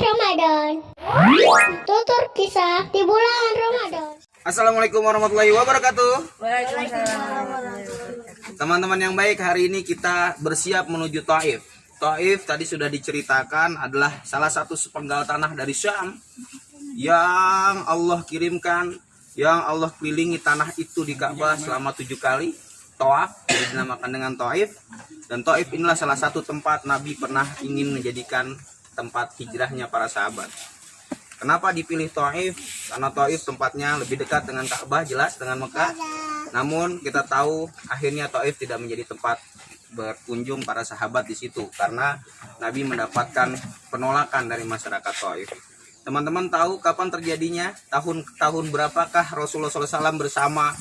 Ramadan. Tutur kisah di bulan Ramadan. Assalamualaikum warahmatullahi wabarakatuh. Waalaikumsalam. Teman-teman yang baik, hari ini kita bersiap menuju Taif. Taif tadi sudah diceritakan adalah salah satu sepenggal tanah dari Syam yang Allah kirimkan, yang Allah kelilingi tanah itu di Ka'bah selama 7 kali tawaf, jadi dinamakan dengan Taif. Dan Taif inilah salah satu tempat Nabi pernah ingin menjadikan tempat hijrahnya para sahabat. Kenapa dipilih Taif? Karena Taif tempatnya lebih dekat dengan Ka'bah, jelas dengan Mekah. Namun kita tahu akhirnya Taif tidak menjadi tempat berkunjung para sahabat di situ karena Nabi mendapatkan penolakan dari masyarakat Taif. Teman-teman tahu kapan terjadinya? Tahun berapakah Rasulullah SAW bersama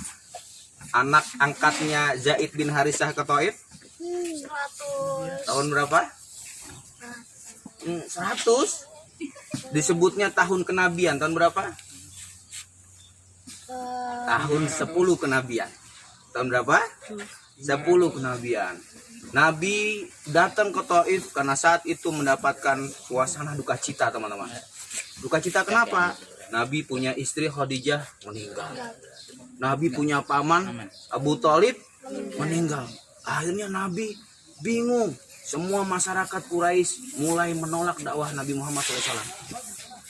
anak angkatnya Zaid bin Harisah ke Taif? 100. Tahun berapa? 100. Disebutnya tahun kenabian. Tahun berapa? Tahun 10 kenabian. Tahun berapa? 10 kenabian. Nabi datang ke Taif karena saat itu mendapatkan suasana duka cita, teman-teman. Duka cita kenapa? Nabi punya istri Khadijah meninggal. Nabi punya paman Abu Thalib meninggal. Akhirnya Nabi bingung. Semua masyarakat Quraisy mulai menolak dakwah Nabi Muhammad SAW.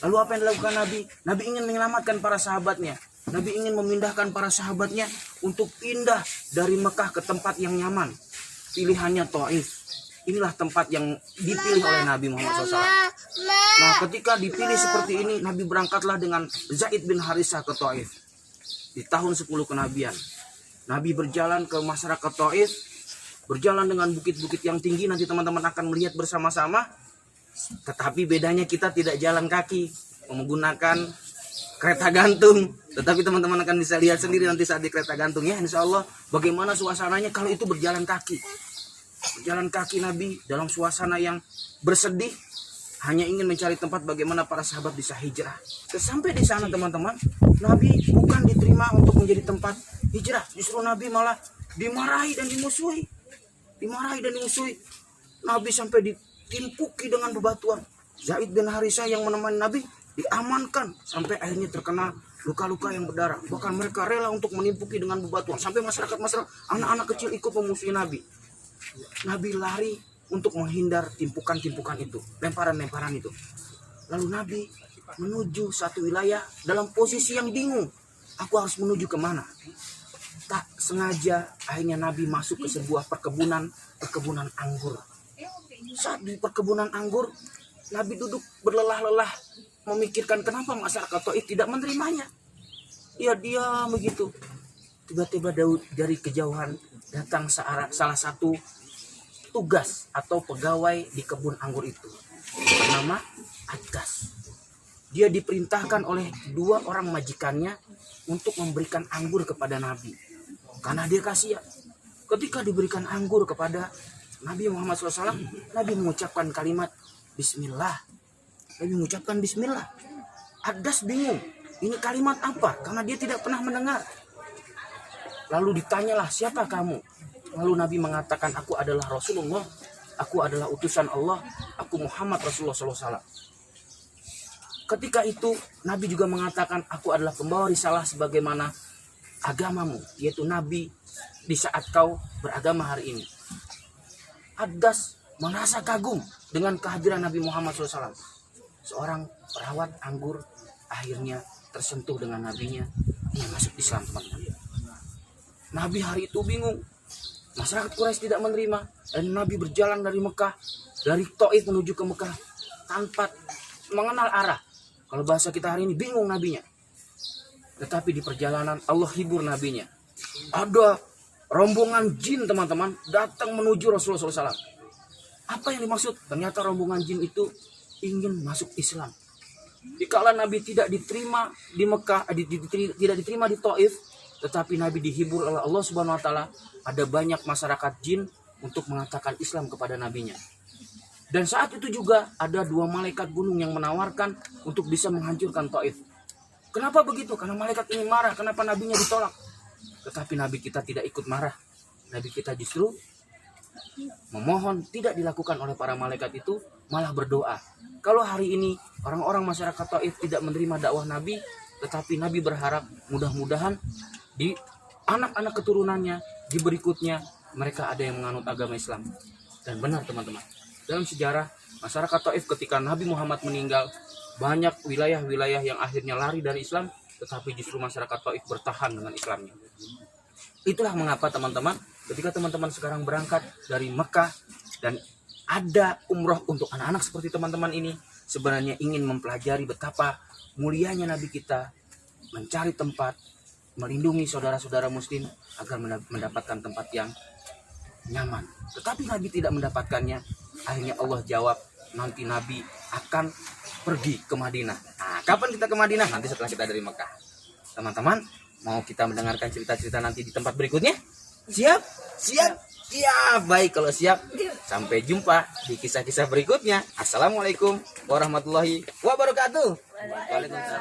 Lalu apa yang dilakukan Nabi? Nabi ingin menyelamatkan para sahabatnya. Nabi ingin memindahkan para sahabatnya untuk pindah dari Mekah ke tempat yang nyaman. Pilihannya Taif. Inilah tempat yang dipilih oleh Nabi Muhammad SAW. Nah, ketika dipilih seperti ini, Nabi berangkatlah dengan Zaid bin Harisah ke Taif. Di tahun 10 kenabian. Nabi berjalan ke masyarakat Taif. Berjalan dengan bukit-bukit yang tinggi, nanti teman-teman akan melihat bersama-sama. Tetapi bedanya kita tidak jalan kaki, menggunakan kereta gantung. Tetapi teman-teman akan bisa lihat sendiri nanti saat di kereta gantung ya, insya Allah bagaimana suasananya kalau itu berjalan kaki. Berjalan kaki Nabi dalam suasana yang bersedih, hanya ingin mencari tempat bagaimana para sahabat bisa hijrah. Sampai di sana teman-teman, Nabi bukan diterima untuk menjadi tempat hijrah, justru Nabi malah dimarahi dan dimusuhi. Nabi sampai ditimpuki dengan bebatuan. Zaid bin Harisah yang menemani Nabi diamankan sampai akhirnya terkena luka-luka yang berdarah. Bahkan mereka rela untuk menimpuki dengan bebatuan sampai masyarakat anak-anak kecil ikut memusuhi Nabi. Nabi lari untuk menghindar timpukan-timpukan itu, lemparan-lemparan itu. Lalu Nabi menuju satu wilayah dalam posisi yang bingung. Aku harus menuju kemana? Tak sengaja akhirnya Nabi masuk ke sebuah perkebunan anggur. Saat di perkebunan anggur, Nabi duduk berlelah-lelah memikirkan kenapa masyarakat Taif tidak menerimanya. Ya diam begitu. Tiba-tiba dari kejauhan datang salah satu tugas atau pegawai di kebun anggur itu bernama Adkas. Dia diperintahkan oleh 2 orang majikannya untuk memberikan anggur kepada Nabi. Karena dia kasihan. Ketika diberikan anggur kepada Nabi Muhammad SAW, Nabi mengucapkan kalimat Bismillah. Nabi mengucapkan Bismillah. Adkas bingung. Ini kalimat apa? Karena dia tidak pernah mendengar. Lalu ditanyalah, siapa kamu? Lalu Nabi mengatakan, aku adalah Rasulullah. Aku adalah utusan Allah. Aku Muhammad Rasulullah SAW. Ketika itu Nabi juga mengatakan, aku adalah pembawa risalah sebagaimana agamamu, yaitu Nabi di saat kau beragama hari ini. Adkas merasa kagum dengan kehadiran Nabi Muhammad SAW. Seorang perawat anggur akhirnya tersentuh dengan nabinya. Dia masuk Islam, teman-teman. Nabi hari itu bingung. Masyarakat Quraisy tidak menerima. Dan Nabi berjalan dari Mekah, dari Taif menuju ke Mekah tanpa mengenal arah. Kalau bahasa kita hari ini bingung nabinya. Tetapi di perjalanan Allah hibur nabinya. Ada rombongan jin, teman-teman, datang menuju Rasulullah SAW. Apa yang dimaksud? Ternyata rombongan jin itu ingin masuk Islam. Dikala Nabi tidak diterima di Mekah, tidak diterima di Taif, tetapi Nabi dihibur oleh Allah Subhanahu Wa Taala. Ada banyak masyarakat jin untuk mengatakan Islam kepada nabinya. Dan saat itu juga ada 2 malaikat gunung yang menawarkan untuk bisa menghancurkan Taif. Kenapa begitu? Karena malaikat ini marah. Kenapa nabinya ditolak? Tetapi nabi kita tidak ikut marah. Nabi kita justru memohon tidak dilakukan oleh para malaikat itu, malah berdoa. Kalau hari ini orang-orang masyarakat Taif tidak menerima dakwah Nabi, tetapi Nabi berharap mudah-mudahan di anak-anak keturunannya, di berikutnya mereka ada yang menganut agama Islam. Dan benar teman-teman, dalam sejarah masyarakat Taif ketika Nabi Muhammad meninggal, banyak wilayah-wilayah yang akhirnya lari dari Islam, tetapi justru masyarakat Taif bertahan dengan Islamnya. Itulah mengapa teman-teman, ketika teman-teman sekarang berangkat dari Mekah dan ada umroh untuk anak-anak seperti teman-teman ini, sebenarnya ingin mempelajari betapa mulianya Nabi kita mencari tempat, melindungi saudara-saudara muslim agar mendapatkan tempat yang nyaman. Tetapi Nabi tidak mendapatkannya. Akhirnya Allah jawab, nanti Nabi akan pergi ke Madinah. Nah, kapan kita ke Madinah? Nanti setelah kita dari Mekah. Teman-teman, mau kita mendengarkan cerita-cerita nanti di tempat berikutnya? Siap? Siap? Ya, baik kalau siap. Sampai jumpa di kisah-kisah berikutnya. Assalamualaikum warahmatullahi wabarakatuh. Waalaikumsalam.